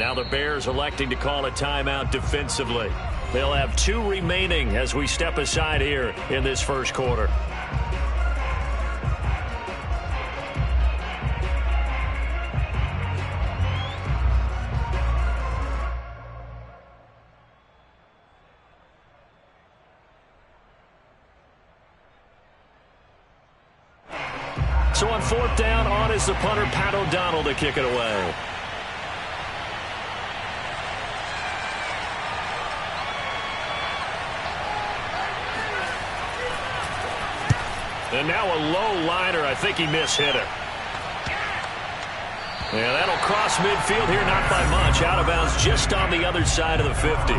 now the Bears electing to call a timeout defensively. They'll have 2 remaining as we step aside here in this first quarter. So on 4th down, on is the punter, Pat O'Donnell, to kick it away. And now a low liner. I think he mishit it. Yeah, that'll cross midfield here, not by much. Out of bounds just on the other side of the 50.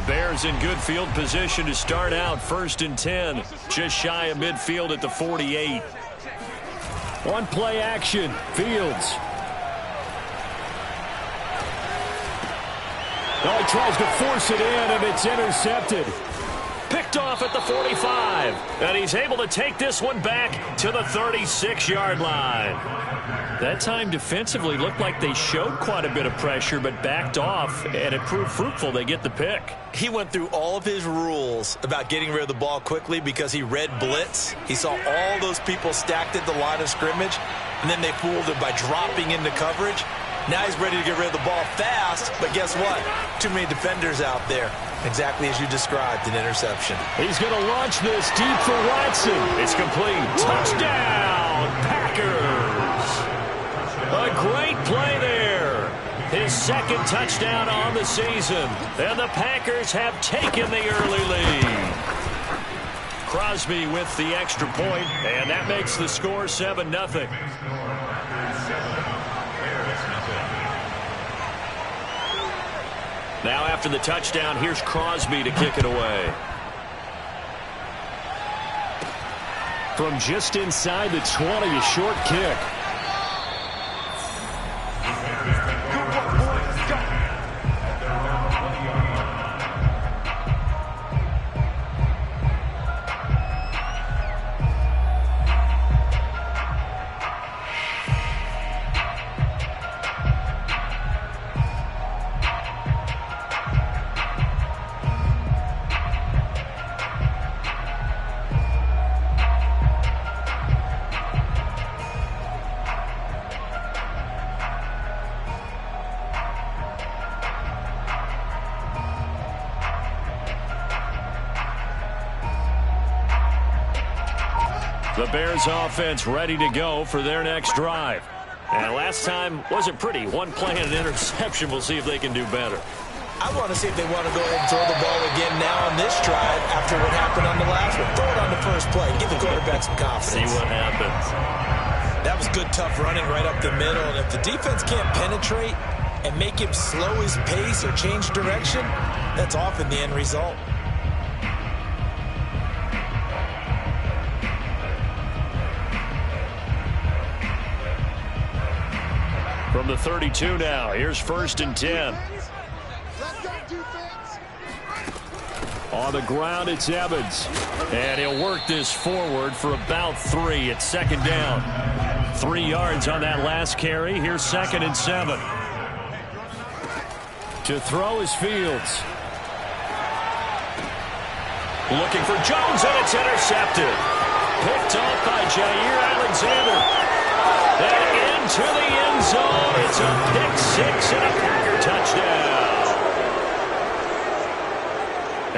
Bears in good field position to start out. 1st and 10, just shy of midfield at the 48. One play action, Fields. Oh, he tries to force it in, and it's intercepted. Picked off at the 45, and he's able to take this one back to the 36-yard line. That time defensively looked like they showed quite a bit of pressure but backed off, and it proved fruitful. They get the pick. He went through all of his rules about getting rid of the ball quickly because he read blitz. He saw all those people stacked at the line of scrimmage, and then they fooled him by dropping into coverage. Now he's ready to get rid of the ball fast, but guess what? Too many defenders out there. Exactly as you described, an interception. He's going to launch this deep for Watson. It's complete. Touchdown, Packers. A great play there. His 2nd touchdown on the season. And the Packers have taken the early lead. Crosby with the extra point, and that makes the score 7-0. Now after the touchdown, here's Crosby to kick it away. From just inside the 20, a short kick. The Bears offense ready to go for their next drive. And last time wasn't pretty. One play and an interception. We'll see if they can do better. I want to see if they want to go ahead and throw the ball again now on this drive after what happened on the last one. Throw it on the first play. Give the quarterback some confidence. See what happens. That was good, tough running right up the middle. And if the defense can't penetrate and make him slow his pace or change direction, that's often the end result. From the 32 now, here's 1st and 10. On the ground, it's Evans. And he'll work this forward for about 3. It's 2nd down. 3 yards on that last carry. Here's 2nd and 7. To throw is Fields. Looking for Jones, and it's intercepted. Picked off by Jair Alexander. And into the end zone. It's a pick-6 and a Packer touchdown.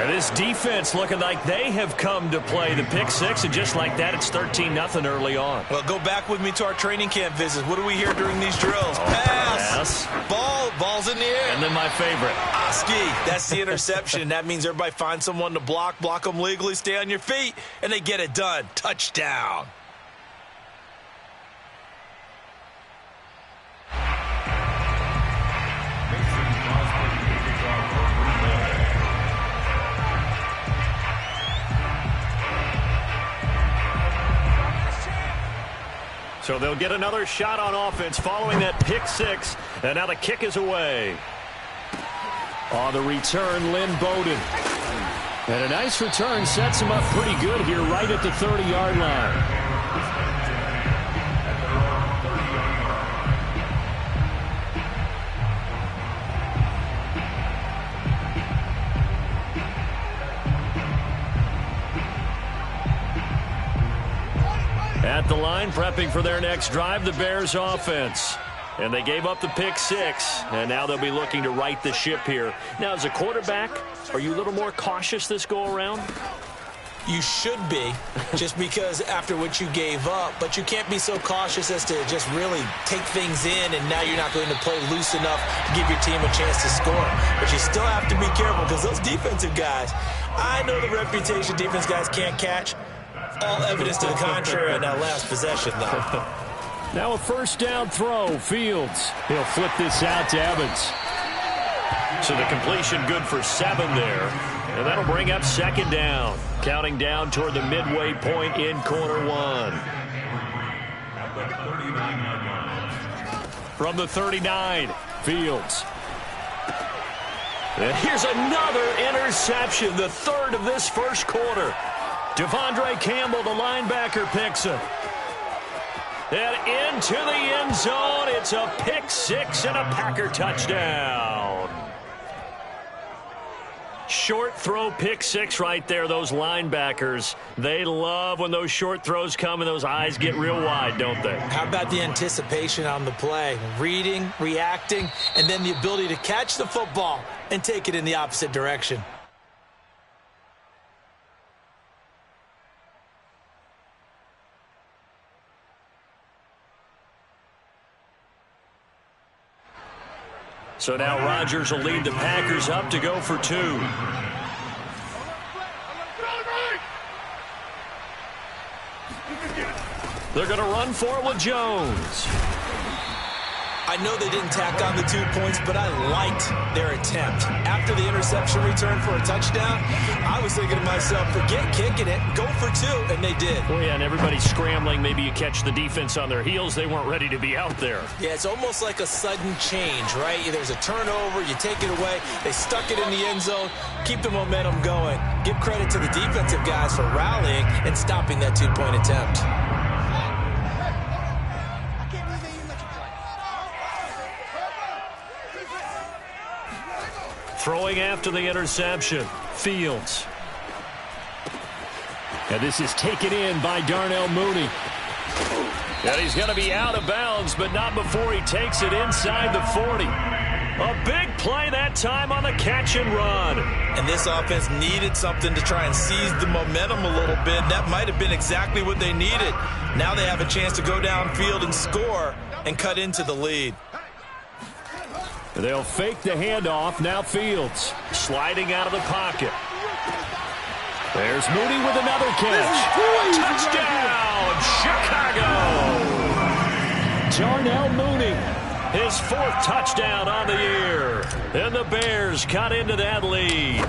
And this defense looking like they have come to play the pick-6, and just like that, it's 13-0 early on. Well, go back with me to our training camp visits. What do we hear during these drills? Pass. Ball's in the air. And then my favorite. Oski, that's the interception. That means everybody finds someone to block them legally, stay on your feet, and they get it done. Touchdown. So they'll get another shot on offense following that pick six. And now the kick is away. On the return, Lynn Bowden. And a nice return sets him up pretty good here right at the 30-yard line. At the line, prepping for their next drive, the Bears offense. And they gave up the pick six, and now they'll be looking to right the ship here. Now, as a quarterback, are you a little more cautious this go-around? You should be, just because after what you gave up, but you can't be so cautious as to just really take things in, and now you're not going to play loose enough to give your team a chance to score. But you still have to be careful, because those defensive guys, I know the reputation defense guys can't catch. All evidence to the contrary on that last possession, though. Now a first down throw, Fields. He'll flip this out to Evans. So the completion good for 7 there. And that'll bring up second down. Counting down toward the midway point in quarter one. From the 39, Fields. And here's another interception, the third of this first quarter. Devondre Campbell, the linebacker, picks it. And into the end zone. It's a pick six and a Packer touchdown. Short throw pick six right there. Those linebackers, they love when those short throws come and those eyes get real wide, don't they? How about the anticipation on the play? Reading, reacting, and then the ability to catch the football and take it in the opposite direction. So now Rodgers will lead the Packers up to go for 2. They're going to run for it with Jones. I know they didn't tack on the 2 points, but I liked their attempt. After the interception return for a touchdown, I was thinking to myself, forget kicking it, go for 2, and they did. Well, yeah, and everybody's scrambling. Maybe you catch the defense on their heels. They weren't ready to be out there. Yeah, it's almost like a sudden change, right? There's a turnover, you take it away, they stuck it in the end zone, keep the momentum going. Give credit to the defensive guys for rallying and stopping that 2-point attempt. Throwing after the interception, Fields. And this is taken in by Darnell Mooney. And he's going to be out of bounds, but not before he takes it inside the 40. A big play that time on the catch and run. And this offense needed something to try and seize the momentum a little bit. That might have been exactly what they needed. Now they have a chance to go downfield and score and cut into the lead. They'll fake the handoff. Now Fields sliding out of the pocket. There's Mooney with another catch. Touchdown, Chicago! Darnell Mooney, his 4th touchdown on the year. And the Bears cut into that lead.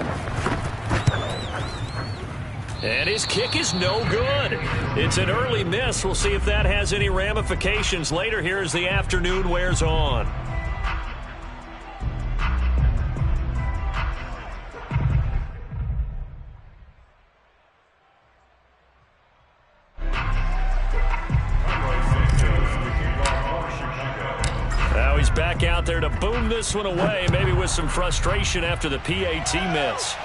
And his kick is no good. It's an early miss. We'll see if that has any ramifications later here as the afternoon wears on. Back out there to boom this one away, maybe with some frustration after the PAT miss.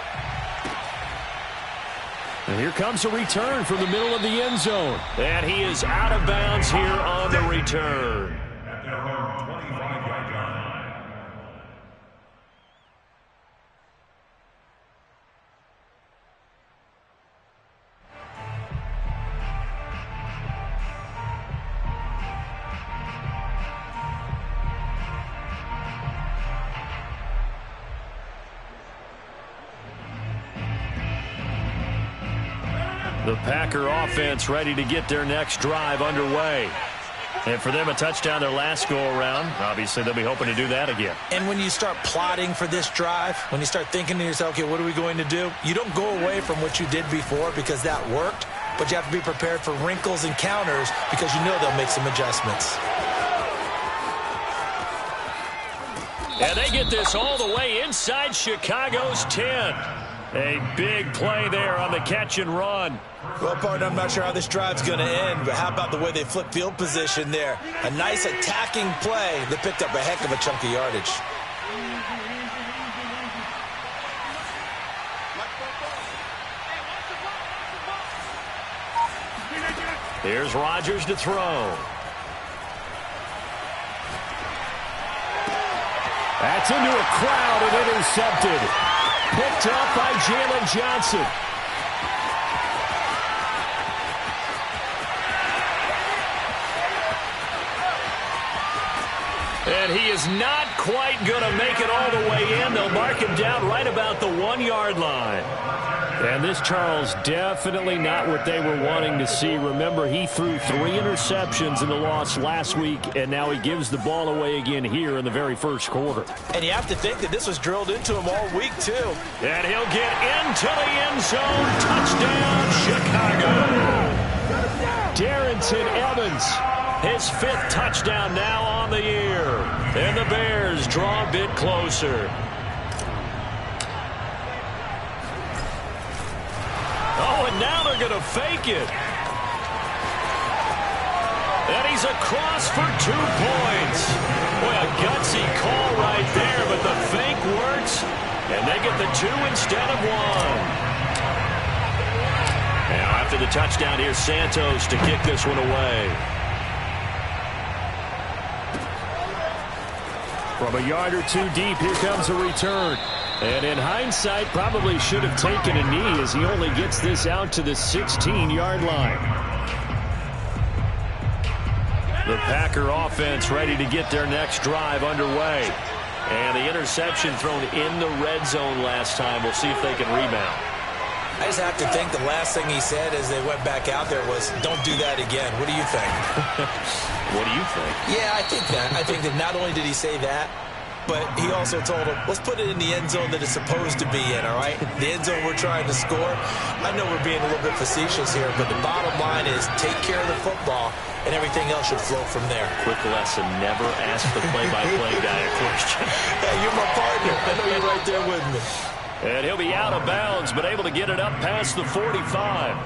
And here comes a return from the middle of the end zone. And he is out of bounds here on the return. The Packer offense ready to get their next drive underway. And for them, a touchdown their last go-around. Obviously, they'll be hoping to do that again. And when you start plotting for this drive, when you start thinking to yourself, okay, what are we going to do? You don't go away from what you did before because that worked. but you have to be prepared for wrinkles and counters because you know they'll make some adjustments. And they get this all the way inside Chicago's 10. A big play there on the catch and run. Well, partner, I'm not sure how this drive's going to end, but how about the way they flip field position there? A nice attacking play that picked up a heck of a chunk of yardage. Here's Rodgers to throw. That's into a crowd and intercepted. Picked up by Jalen Johnson. And he is not quite going to make it all the way in. They'll mark him down right about the 1-yard line. And this, Charles, definitely not what they were wanting to see. Remember, he threw 3 interceptions in the loss last week, and now he gives the ball away again here in the very first quarter. And you have to think that this was drilled into him all week, too. And he'll get into the end zone. Touchdown, Chicago. Darrynton Evans, his 5th touchdown now on the year. And the Bears draw a bit closer. Oh, and now they're going to fake it. And he's across for 2 points. Boy, a gutsy call right there, but the fake works, and they get the 2 instead of 1. Now, after the touchdown, here's Santos to kick this one away. From a yard or 2 deep, here comes a return. And in hindsight, probably should have taken a knee as he only gets this out to the 16-yard line. The Packer offense ready to get their next drive underway. And the interception thrown in the red zone last time. We'll see if they can rebound. I just have to think the last thing he said as they went back out there was, don't do that again. What do you think? What do you think? Yeah, I think that. I think that not only did he say that, but he also told him, let's put it in the end zone that it's supposed to be in, all right? The end zone we're trying to score. I know we're being a little bit facetious here, but the bottom line is take care of the football, and everything else should flow from there. Quick lesson, never ask the play-by-play guy a question. Hey, you're my partner. I know you're right there with me. And he'll be out of bounds, but able to get it up past the 45.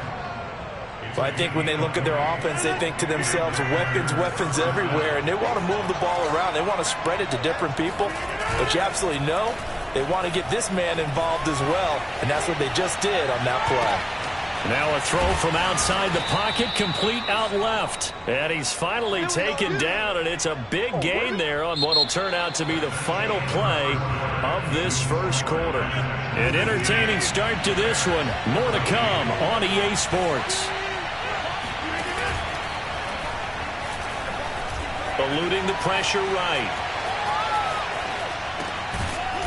So I think when they look at their offense, they think to themselves, weapons everywhere, and they want to move the ball around. They want to spread it to different people. But you absolutely know they want to get this man involved as well, and that's what they just did on that play. Now a throw from outside the pocket, complete out left. And he's finally taken down, and it's a big gain there on what will turn out to be the final play of this first quarter. An entertaining start to this one. More to come on EA Sports. Eluding the pressure right.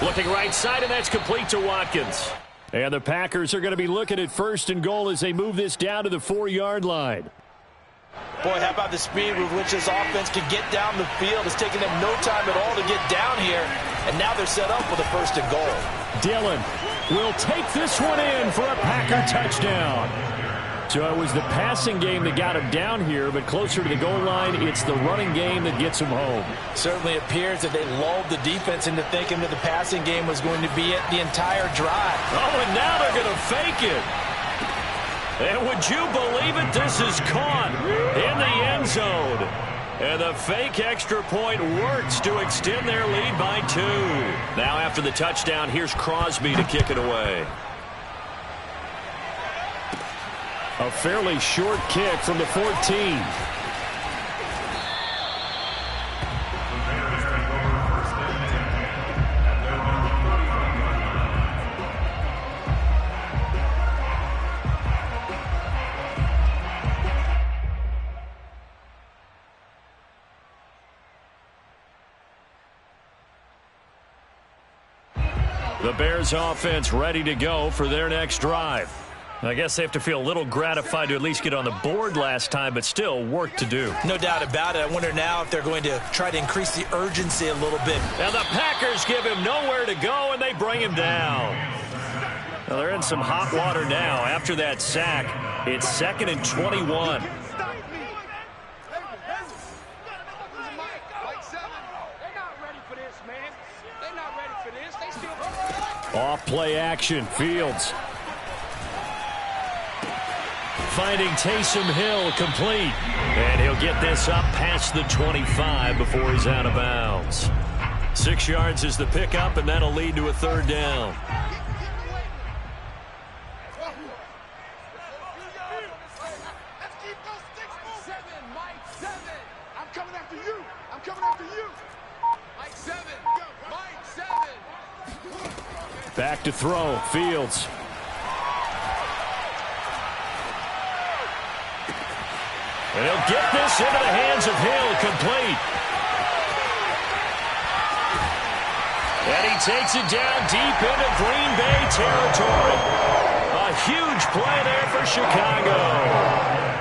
Looking right side, and that's complete to Watkins. And the Packers are going to be looking at 1st and goal as they move this down to the 4-yard line. Boy, how about the speed with which this offense can get down the field? It's taking them no time at all to get down here, and now they're set up with a 1st and goal. Dillon will take this one in for a Packer touchdown. So it was the passing game that got him down here, but closer to the goal line, it's the running game that gets him home. Certainly appears that they lulled the defense into thinking that the passing game was going to be it the entire drive. Oh, and now they're going to fake it. And would you believe it? This is caught in the end zone. And the fake extra point works to extend their lead by 2. Now after the touchdown, here's Crosby to kick it away. A fairly short kick from the 14. The Bears offense ready to go for their next drive. I guess they have to feel a little gratified to at least get on the board last time, but still work to do. No doubt about it. I wonder now if they're going to try to increase the urgency a little bit. And the Packers give him nowhere to go, and they bring him down. Well, they're in some hot water now. After that sack, it's 2nd and 21. Off play action, Fields. Finding Taysom Hill complete. And he'll get this up past the 25 before he's out of bounds. 6 yards is the pickup, and that'll lead to a 3rd down. Back to throw, Fields. And he'll get this into the hands of Hill, complete. And he takes it down deep into Green Bay territory. A huge play there for Chicago.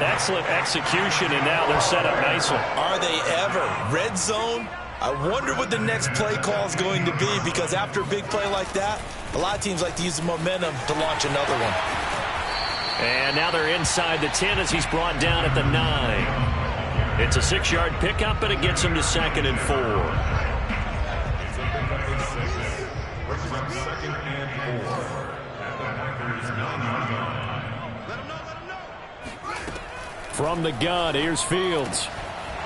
Excellent execution, and now they're set up nicely. Are they ever? Red zone? I wonder what the next play call is going to be, because after a big play like that, a lot of teams like to use the momentum to launch another one. And now they're inside the 10 as he's brought down at the 9. It's a 6-yard pickup, and it gets him to 2nd and 4. From the gun, here's Fields.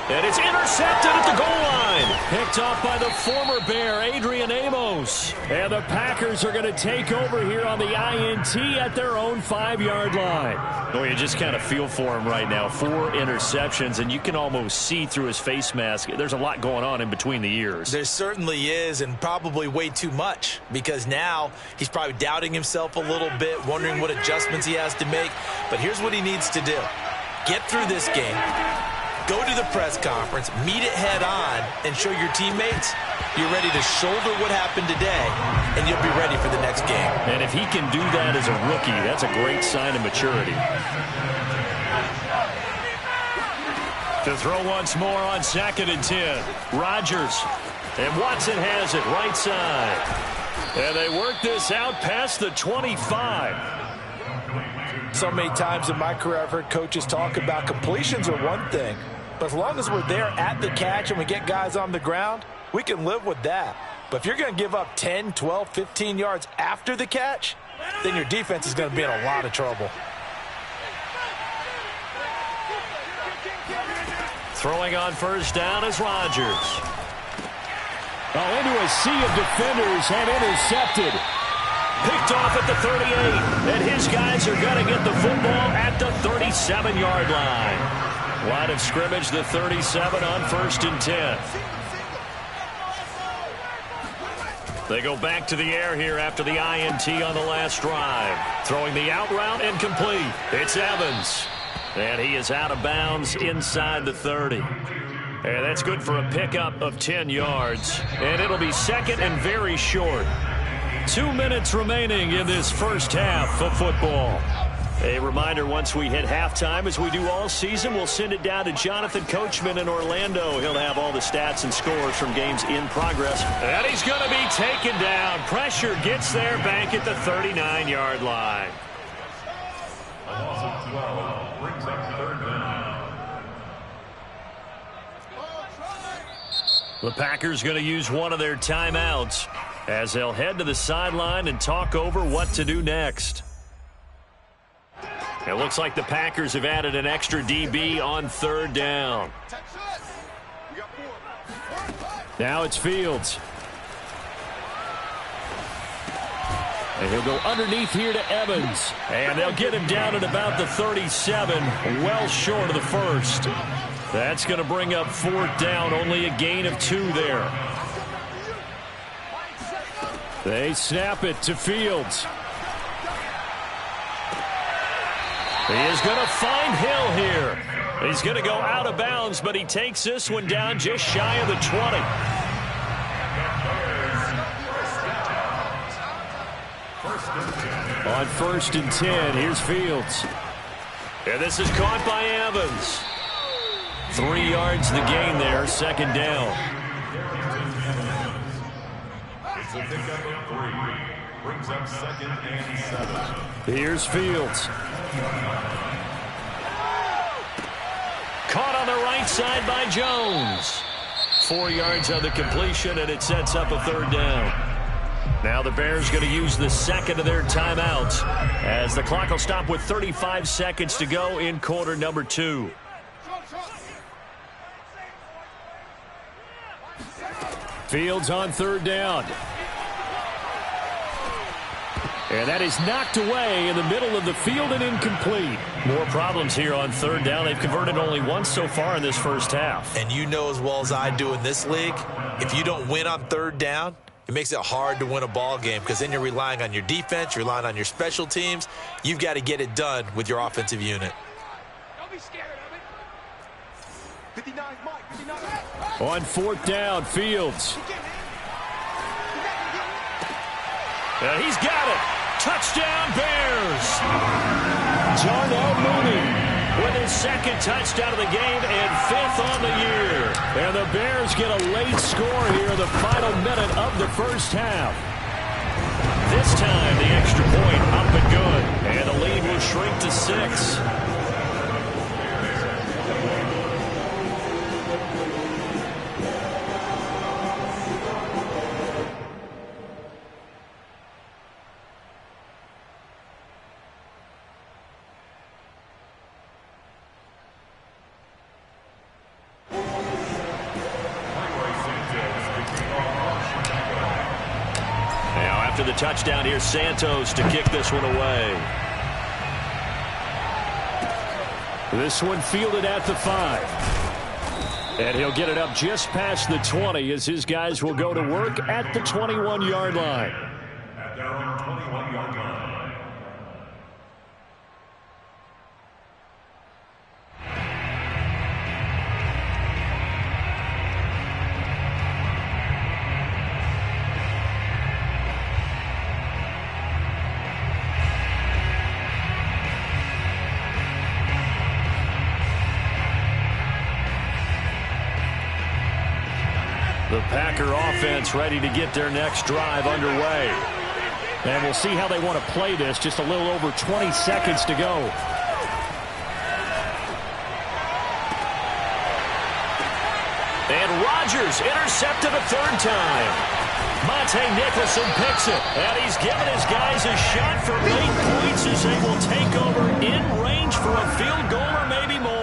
And it's intercepted at the goal line. Picked off by the former Bear, Adrian Amos. And the Packers are going to take over here on the INT at their own 5-yard line. Oh, you just kind of feel for him right now. 4 interceptions, and you can almost see through his face mask. There's a lot going on in between the ears. There certainly is, and probably way too much, because now he's probably doubting himself a little bit, wondering what adjustments he has to make. But here's what he needs to do. Get through this game. Go to the press conference, meet it head on, and show your teammates you're ready to shoulder what happened today, and you'll be ready for the next game. And if he can do that as a rookie, that's a great sign of maturity. To throw once more on 2nd and 10. Rodgers. And Watson has it right side. And they work this out past the 25. So many times in my career I've heard coaches talk about completions are one thing, but as long as we're there at the catch and we get guys on the ground, we can live with that. But if you're going to give up 10, 12, 15 yards after the catch, then your defense is going to be in a lot of trouble. Throwing on 1st down is Rodgers. Oh, into a sea of defenders and intercepted. Picked off at the 38, and his guys are going to get the football at the 37-yard line. Line of scrimmage, the 37 on 1st and 10. They go back to the air here after the INT on the last drive. Throwing the out route incomplete. It's Evans. And he is out of bounds inside the 30. And that's good for a pickup of 10 yards. And it'll be 2nd and very short. 2 minutes remaining in this first half of football. A reminder, once we hit halftime, as we do all season, we'll send it down to Jonathan Coachman in Orlando. He'll have all the stats and scores from games in progress. And he's going to be taken down. Pressure gets there back at the 39-yard line. The Packers going to use one of their timeouts as they'll head to the sideline and talk over what to do next. It looks like the Packers have added an extra DB on 3rd down. Now it's Fields. And he'll go underneath here to Evans. And they'll get him down at about the 37, well short of the 1st. That's going to bring up 4th down, only a gain of 2 there. They snap it to Fields. He is going to find Hill here. He's going to go out of bounds, but he takes this one down just shy of the 20. On 1st and 10, here's Fields. And this is caught by Evans. 3 yards the gain there, 2nd down. It's a pickup of 3. Brings up 2nd and 7. Here's Fields. Caught on the right side by Jones. 4 yards on the completion, and it sets up a 3rd down. Now the Bears going to use the second of their timeouts as the clock will stop with 35 seconds to go in quarter number 2. Fields on 3rd down. And that is knocked away in the middle of the field and incomplete. More problems here on 3rd down. They've converted only once so far in this first half. And you know as well as I do in this league, if you don't win on 3rd down, it makes it hard to win a ball game because then you're relying on your defense, you're relying on your special teams. You've got to get it done with your offensive unit. Don't be scared of it. 59, Mike, 59. On 4th down, Fields. And he's got it. Touchdown, Bears. Darnell Mooney with his 2nd touchdown of the game and 5th on the year. And the Bears get a late score here in the final minute of the first half. This time, the extra point up and good. And the lead will shrink to 6. The touchdown here, Santos to kick this one away. This one fielded at the 5. And he'll get it up just past the 20 as his guys will go to work at the 21-yard line. At their own 21-yard line. The Packer offense ready to get their next drive underway. And we'll see how they want to play this. Just a little over 20 seconds to go. And Rodgers intercepted a 3rd time. Monte Nicholson picks it. And he's given his guys a shot for late points as they will take over in range for a field goal or maybe more.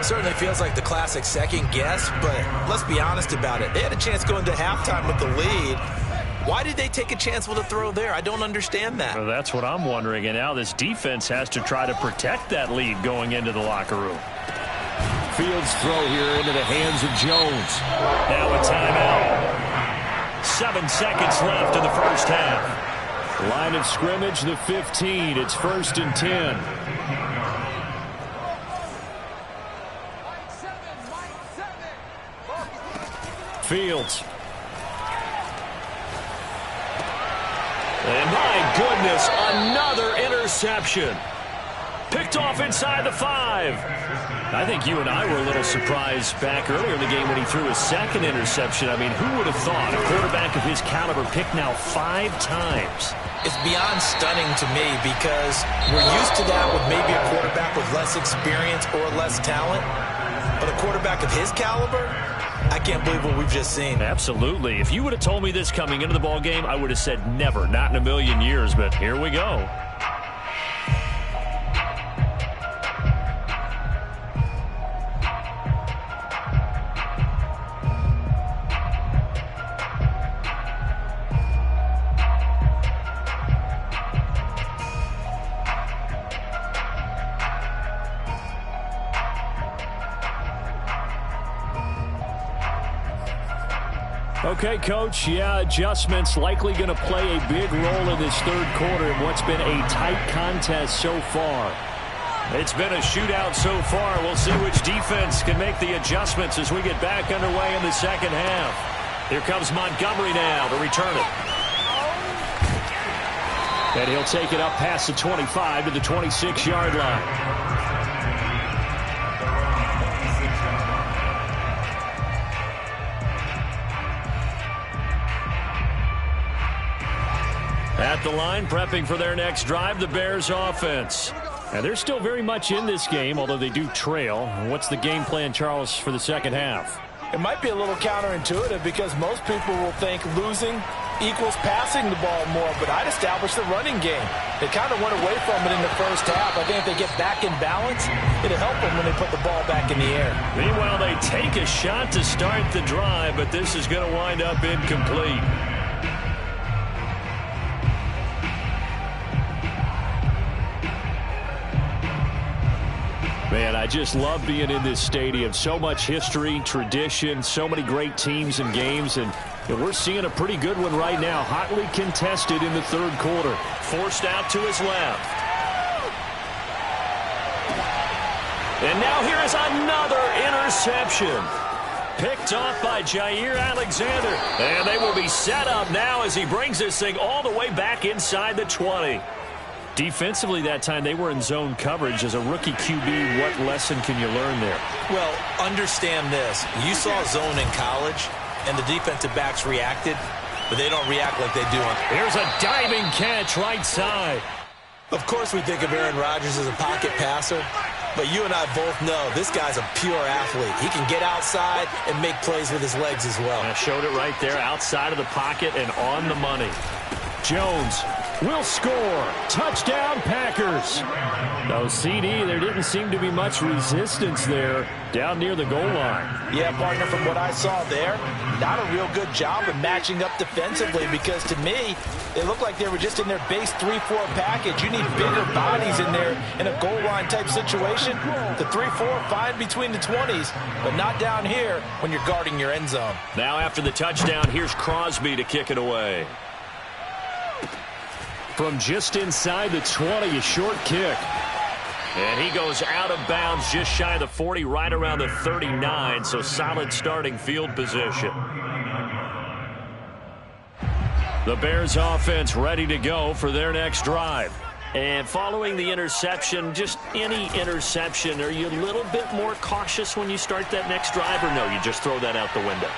Certainly feels like the classic second guess, but let's be honest about it. They had a chance going to halftime with the lead. Why did they take a chance with a throw there? I don't understand that. Well, that's what I'm wondering. And now this defense has to try to protect that lead going into the locker room. Fields throw here into the hands of Jones. Now a timeout. 7 seconds left in the first half. Line of scrimmage, the 15. It's 1st and 10. Fields. And my goodness, another interception. Picked off inside the 5. I think you and I were a little surprised back earlier in the game when he threw his 2nd interception. I mean, who would have thought a quarterback of his caliber picked now 5 times? It's beyond stunning to me because we're used to that with maybe a quarterback with less experience or less talent. But a quarterback of his caliber, I can't believe what we've just seen. Absolutely. If you would have told me this coming into the ball game, I would have said never, not in a million years, but here we go. Okay, Coach, yeah, adjustments likely going to play a big role in this 3rd quarter in what's been a tight contest so far. It's been a shootout so far. We'll see which defense can make the adjustments as we get back underway in the 2nd half. Here comes Montgomery now to return it. And he'll take it up past the 25 to the 26-yard line. At the line, prepping for their next drive, the Bears offense. And they're still very much in this game, although they do trail. What's the game plan, Charles, for the second half? It might be a little counterintuitive because most people will think losing equals passing the ball more, but I'd establish the running game. They kind of went away from it in the first half. I think if they get back in balance, it'll help them when they put the ball back in the air. Meanwhile, they take a shot to start the drive, but this is going to wind up incomplete. Man, I just love being in this stadium. So much history, tradition, so many great teams and games, and we're seeing a pretty good one right now. Hotly contested in the third quarter. Forced out to his left. And now here is another interception. Picked off by Jair Alexander. And they will be set up now as he brings this thing all the way back inside the 20. Defensively that time, they were in zone coverage. As a rookie QB, what lesson can you learn there? Well, understand this. You saw zone in college, and the defensive backs reacted, but they don't react like they do on. Here's a diving catch right side. Of course we think of Aaron Rodgers as a pocket passer, but you and I both know this guy's a pure athlete. He can get outside and make plays with his legs as well. I showed it right there, outside of the pocket and on the money. Jones will score. Touchdown, Packers. No, CD, there didn't seem to be much resistance there down near the goal line. Yeah, partner, from what I saw there, not a real good job of matching up defensively because to me, they looked like they were just in their base 3-4 package. You need bigger bodies in there in a goal line type situation. The 3-4, fine between the 20s, but not down here when you're guarding your end zone. Now after the touchdown, here's Crosby to kick it away. From just inside the 20, a short kick. And he goes out of bounds just shy of the 40, right around the 39, so solid starting field position. The Bears offense ready to go for their next drive. And following the interception, just any interception, are you a little bit more cautious when you start that next drive, or no, you just throw that out the window?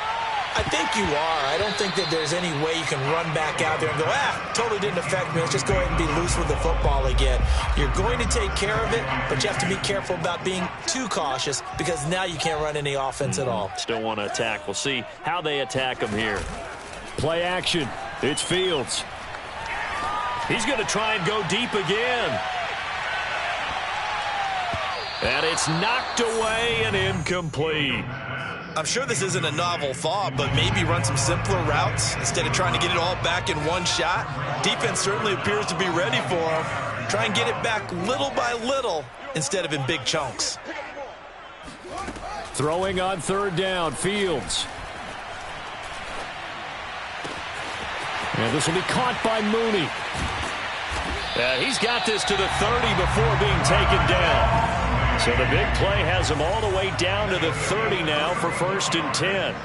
I think you are. I don't think that there's any way you can run back out there and go, totally didn't affect me. Let's just go ahead and be loose with the football again. You're going to take care of it, but you have to be careful about being too cautious because now you can't run any offense at all. Still want to attack. We'll see how they attack him here. Play action. It's Fields. He's going to try and go deep again. And it's knocked away and incomplete. I'm sure this isn't a novel thought, but maybe run some simpler routes instead of trying to get it all back in one shot. Defense certainly appears to be ready for him. Try and get it back little by little instead of in big chunks. Throwing on third down, Fields. And this will be caught by Mooney. He's got this to the 30 before being taken down. So the big play has him all the way down to the 30 now for 1st and 10.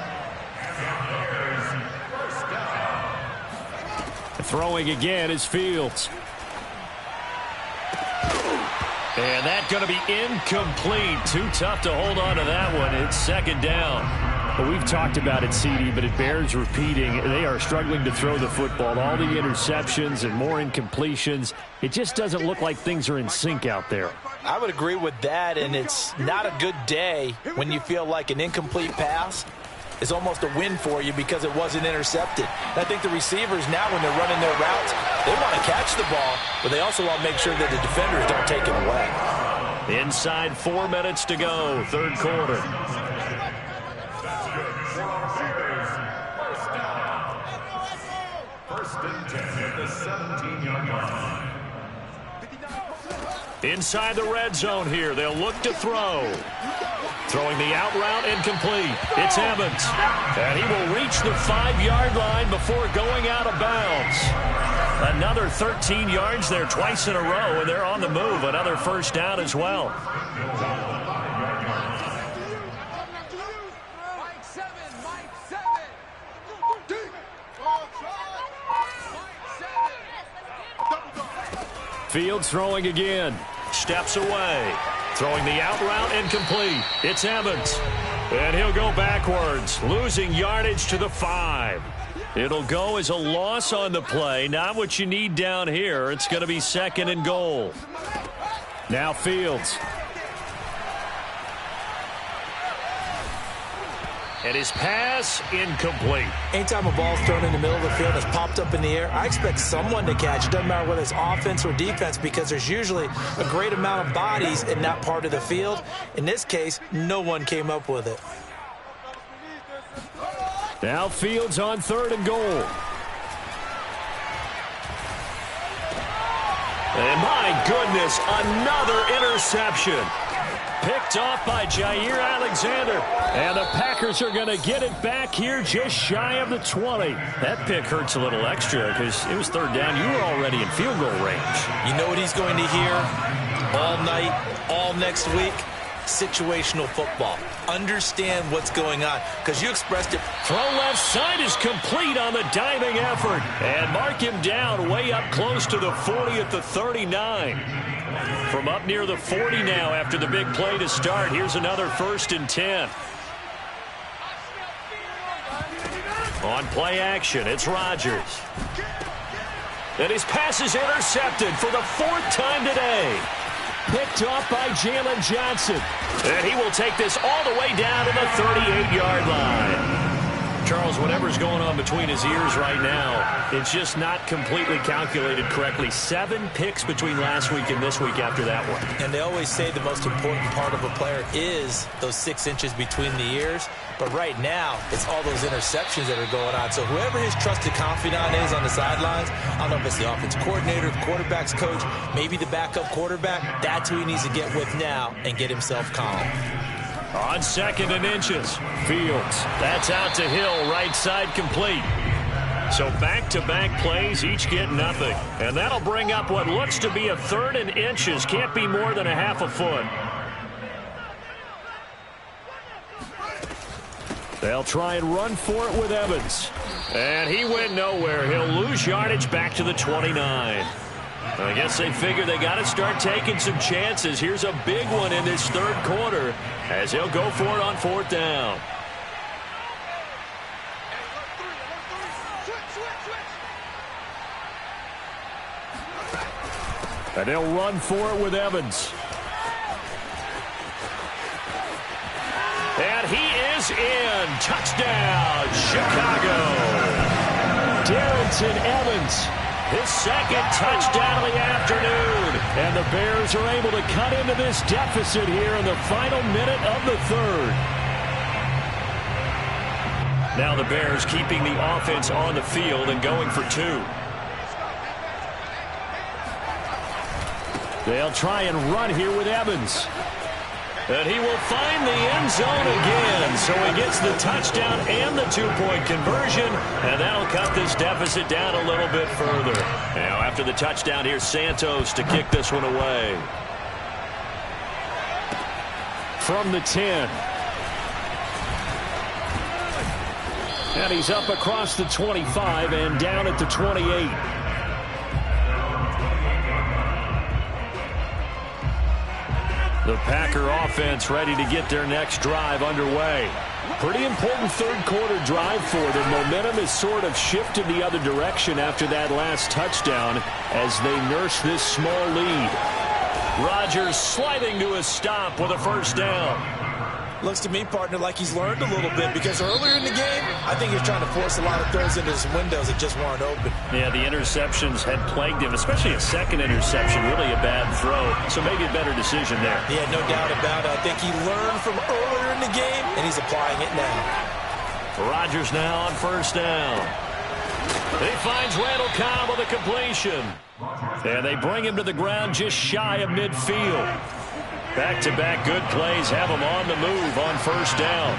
Throwing again is Fields. And that's going to be incomplete. Too tough to hold on to that one. It's 2nd down. Well, we've talked about it, CD, but it bears repeating. They are struggling to throw the football. All the interceptions and more incompletions. It just doesn't look like things are in sync out there. I would agree with that, and it's not a good day when you feel like an incomplete pass is almost a win for you because it wasn't intercepted. And I think the receivers now, when they're running their routes, they want to catch the ball, but they also want to make sure that the defenders don't take it away. Inside 4 minutes to go, third quarter. First and 10 at the 17-yard line. Inside the red zone here, they'll look to throw. Throwing the out route incomplete. It's Evans. And he will reach the 5-yard line before going out of bounds. Another 13 yards there twice in a row, and they're on the move. Another first down as well. Fields throwing again. Steps away. Throwing the out route incomplete. It's Evans. And he'll go backwards, losing yardage to the 5. It'll go as a loss on the play. Not what you need down here. It's going to be 2nd and goal. Now Fields. And his pass incomplete. Anytime a ball's thrown in the middle of the field that's popped up in the air, I expect someone to catch. It doesn't matter whether it's offense or defense, because there's usually a great amount of bodies in that part of the field. In this case, no one came up with it. Now Fields on 3rd and goal. And my goodness, another interception. Picked off by Jair Alexander. And the Packers are going to get it back here just shy of the 20. That pick hurts a little extra because it was 3rd down. You were already in field goal range. You know what he's going to hear all night, all next week? Situational football. Understand what's going on, because you expressed it. Throw left side is complete on the diving effort. And mark him down way up close to the 40 at the 39. From up near the 40 now after the big play to start. Here's another 1st and 10. On play action, it's Rodgers. And his pass is intercepted for the 4th time today. Picked off by Jalen Johnson. And he will take this all the way down to the 38-yard line. Charles, whatever's going on between his ears right now, it's just not completely calculated correctly. 7 picks between last week and this week after that one. And they always say the most important part of a player is those 6 inches between the ears. But right now, it's all those interceptions that are going on. So whoever his trusted confidant is on the sidelines, I don't know if it's the offensive coordinator, the quarterback's coach, maybe the backup quarterback, that's who he needs to get with now and get himself calm. On 2nd and inches, Fields. That's out to Hill, right side complete. So back-to-back plays, each get nothing. And that'll bring up what looks to be a 3rd and inches. Can't be more than a half a foot. They'll try and run for it with Evans. And he went nowhere. He'll lose yardage back to the 29. I guess they figure they got to start taking some chances. Here's a big one in this 3rd quarter as he'll go for it on 4th down. And they'll run for it with Evans. And he is in. Touchdown, Chicago. Darrynton Evans. His 2nd touchdown of the afternoon. And the Bears are able to cut into this deficit here in the final minute of the 3rd. Now the Bears keeping the offense on the field and going for 2. They'll try and run here with Evans. And he will find the end zone again. So he gets the touchdown and the 2-point conversion. And that'll cut this deficit down a little bit further. Now after the touchdown, here's Santos to kick this one away. From the 10. And he's up across the 25 and down at the 28. The Packer offense ready to get their next drive underway. Pretty important 3rd quarter drive for them. Momentum has sort of shifted the other direction after that last touchdown as they nurse this small lead. Rodgers sliding to a stop with a 1st down. Looks to me, partner, like he's learned a little bit, because earlier in the game, I think he was trying to force a lot of throws into his windows that just weren't open. Yeah, the interceptions had plagued him, especially a 2nd interception, really a bad throw. So maybe a better decision there. Yeah, no doubt about it. I think he learned from earlier in the game, and he's applying it now. Rodgers now on 1st down. He finds Randall Cobb with a completion. And they bring him to the ground just shy of midfield. Back-to-back good plays have him on the move on 1st down.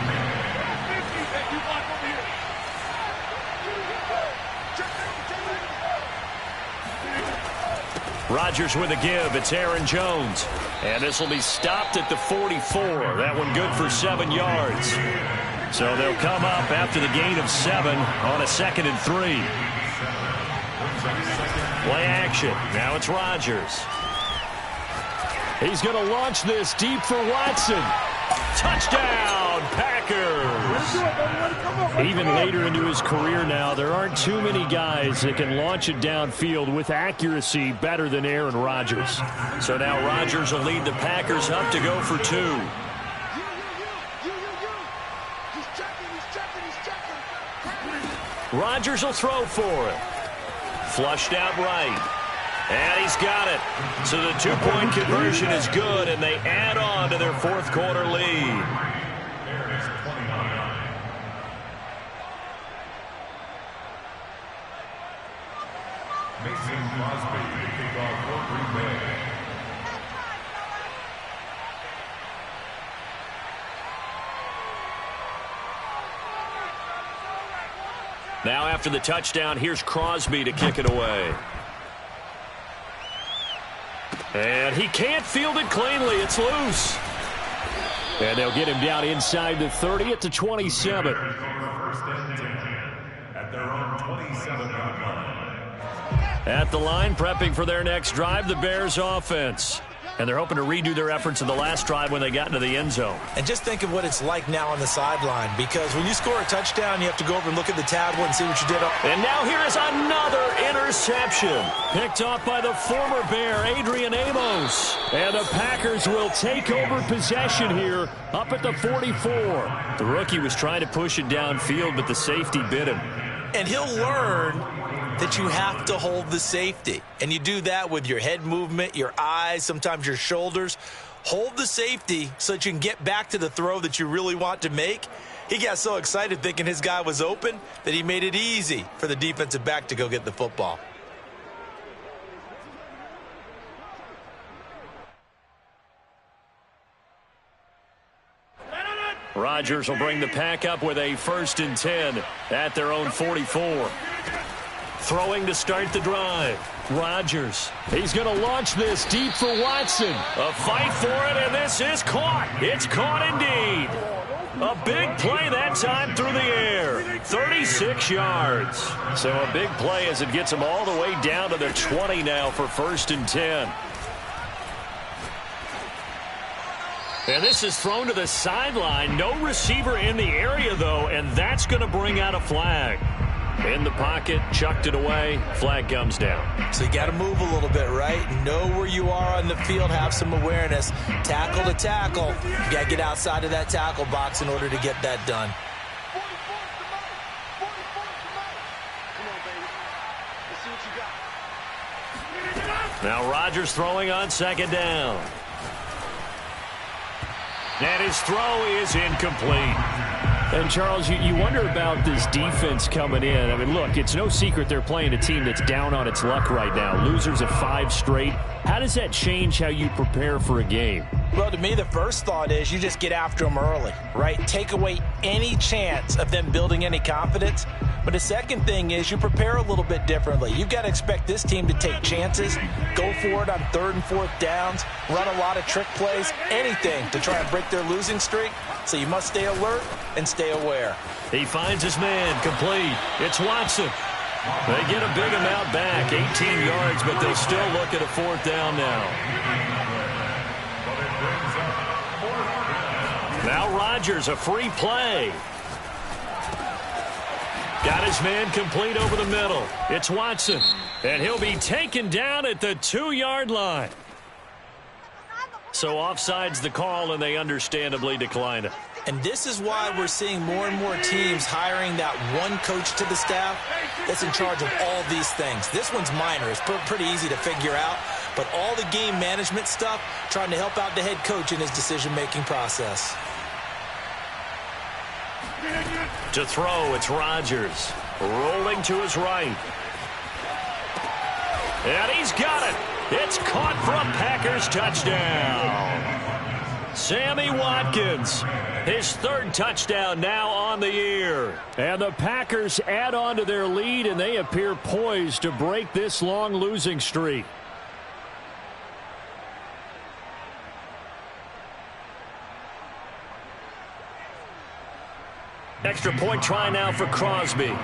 Rodgers with a give. It's Aaron Jones. And this will be stopped at the 44. That one good for 7 yards. So they'll come up after the gain of 7 on a 2nd and 3. Play action. Now it's Rodgers. He's going to launch this deep for Watson. Touchdown, Packers. Packers. Even later into his career now, there aren't too many guys that can launch it downfield with accuracy better than Aaron Rodgers. So now Rodgers will lead the Packers up to go for two. Rodgers will throw for it. Flushed out right. And he's got it. So the two-point conversion is good, and they add on to their fourth quarter lead. Mason Crosby to kick off for Green Bay. Now after the touchdown, here's Crosby to kick it away. And he can't field it cleanly. It's loose. And they'll get him down inside the 30 at the 27. At their own 27-yard line. At the line, prepping for their next drive, the Bears offense. And they're hoping to redo their efforts in the last drive when they got into the end zone. And just think of what it's like now on the sideline, because when you score a touchdown, you have to go over and look at the tablet and see what you did. And now here is another interception. Picked off by the former Bear, Adrian Amos. And the Packers will take over possession here up at the 44. The rookie was trying to push it downfield, but the safety bit him. And he'll learn that you have to hold the safety. And you do that with your head movement, your eyes, sometimes your shoulders. Hold the safety so that you can get back to the throw that you really want to make. He got so excited thinking his guy was open that he made it easy for the defensive back to go get the football. Rodgers will bring the pack up with a 1st and 10 at their own 44. Throwing to start the drive. Rodgers. He's going to launch this deep for Watson. A fight for it, and this is caught. It's caught indeed. A big play that time through the air. 36 yards. So a big play as it gets him all the way down to the 20 now for 1st and 10. And this is thrown to the sideline. No receiver in the area, though, and that's going to bring out a flag. In the pocket, chucked it away, flag comes down. So you got to move a little bit, right? Know where you are on the field, have some awareness. Tackle to tackle. You got to get outside of that tackle box in order to get that done. Now Rodgers throwing on 2nd down. And his throw is incomplete. And, Charles, you wonder about this defense coming in. I mean, look, it's no secret they're playing a team that's down on its luck right now. Losers of 5 straight. How does that change how you prepare for a game? Well, to me, the first thought is you just get after them early, right? Take away any chance of them building any confidence. But the second thing is you prepare a little bit differently. You've got to expect this team to take chances, go for it on 3rd and 4th downs, run a lot of trick plays, anything to try and break their losing streak. So you must stay alert and stay aware. He finds his man, complete. It's Watson. They get a big amount back, 18 yards, but they'll still look at a 4th down now. Now Rodgers, a free play. Got his man complete over the middle. It's Watson, and he'll be taken down at the 2-yard line. So offside's the call, and they understandably decline it. And this is why we're seeing more and more teams hiring that one coach to the staff that's in charge of all these things. This one's minor. It's pretty easy to figure out. But all the game management stuff, trying to help out the head coach in his decision-making process. To throw, it's Rodgers. Rolling to his right. And he's got it. It's caught for a Packers touchdown. Sammy Watkins, his 3rd touchdown now on the year. And the Packers add on to their lead, and they appear poised to break this long losing streak. Extra point try now for Crosby.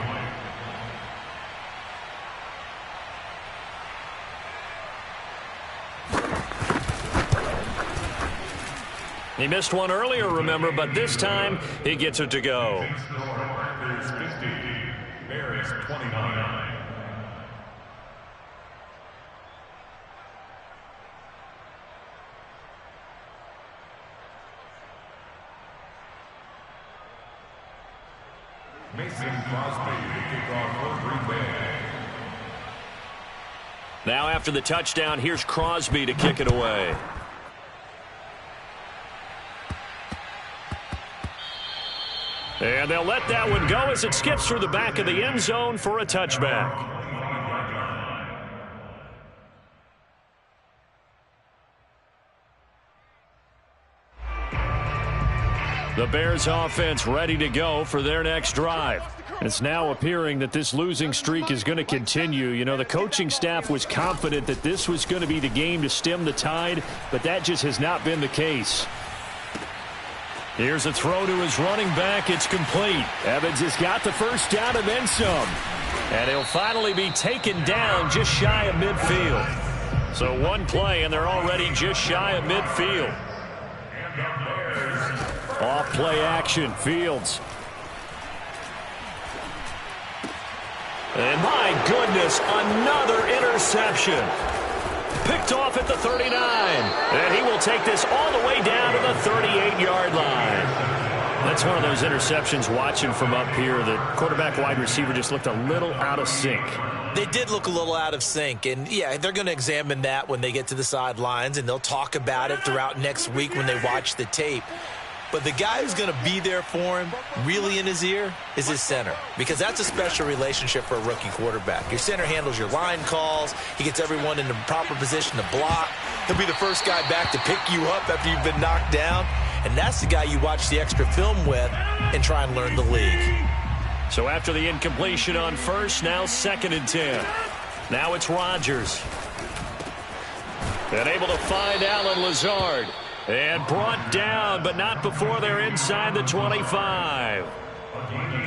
He missed one earlier, remember, but this time he gets it to go. Packers 50, Bears 29. Mason Crosby to kick off for Green Bay. Now after the touchdown, here's Crosby to kick it away. And they'll let that one go as it skips through the back of the end zone for a touchback. The Bears offense ready to go for their next drive. It's now appearing that this losing streak is going to continue. You know, the coaching staff was confident that this was going to be the game to stem the tide, but that just has not been the case. Here's a throw to his running back. It's complete. Evans has got the first down and then some. And he'll finally be taken down just shy of midfield. So one play, and they're already just shy of midfield. Off play action, Fields. And my goodness, another interception. Picked off at the 39. And he will take this all the way down to the 38-yard line. That's one of those interceptions watching from up here. The quarterback wide receiver just looked a little out of sync. They did look a little out of sync, and yeah, they're going to examine that when they get to the sidelines, and they'll talk about it throughout next week when they watch the tape. But the guy who's going to be there for him, really in his ear, is his center. Because that's a special relationship for a rookie quarterback. Your center handles your line calls. He gets everyone in the proper position to block. He'll be the first guy back to pick you up after you've been knocked down. And that's the guy you watch the extra film with and try and learn the league. So after the incompletion on first, now 2nd and 10. Now it's Rodgers. And able to find Allen Lazard. And brought down, but not before they're inside the 25.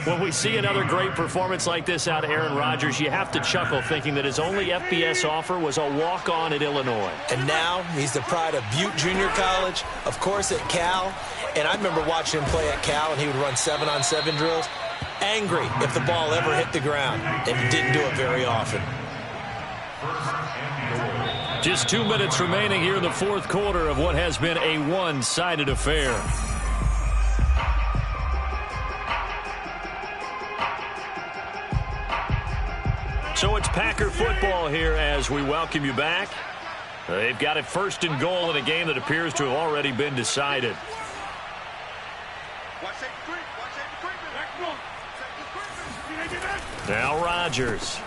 When we see another great performance like this out of Aaron Rodgers, you have to chuckle thinking that his only FBS offer was a walk-on at Illinois. And now he's the pride of Butte Junior College, of course at Cal. And I remember watching him play at Cal, and he would run 7-on-7 drills. Angry if the ball ever hit the ground, and he didn't do it very often. Just 2 minutes remaining here in the fourth quarter of what has been a one-sided affair. So it's Packer football here as we welcome you back. They've got it 1st and goal in a game that appears to have already been decided. Now Rodgers.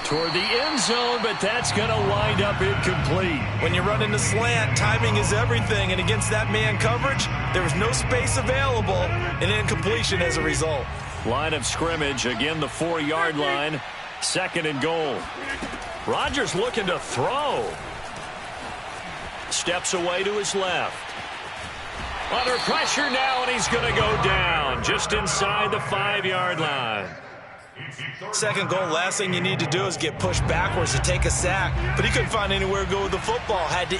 Toward the end zone, but that's going to wind up incomplete. When you run in the slant, timing is everything, and against that man coverage, there was no space available, and incompletion as a result. Line of scrimmage, again the 4-yard line, 2nd and goal. Rodgers looking to throw. Steps away to his left. Under pressure now, and he's going to go down just inside the 5-yard line. 2nd goal, last thing you need to do is get pushed backwards to take a sack. But he couldn't find anywhere to go with the football. Had to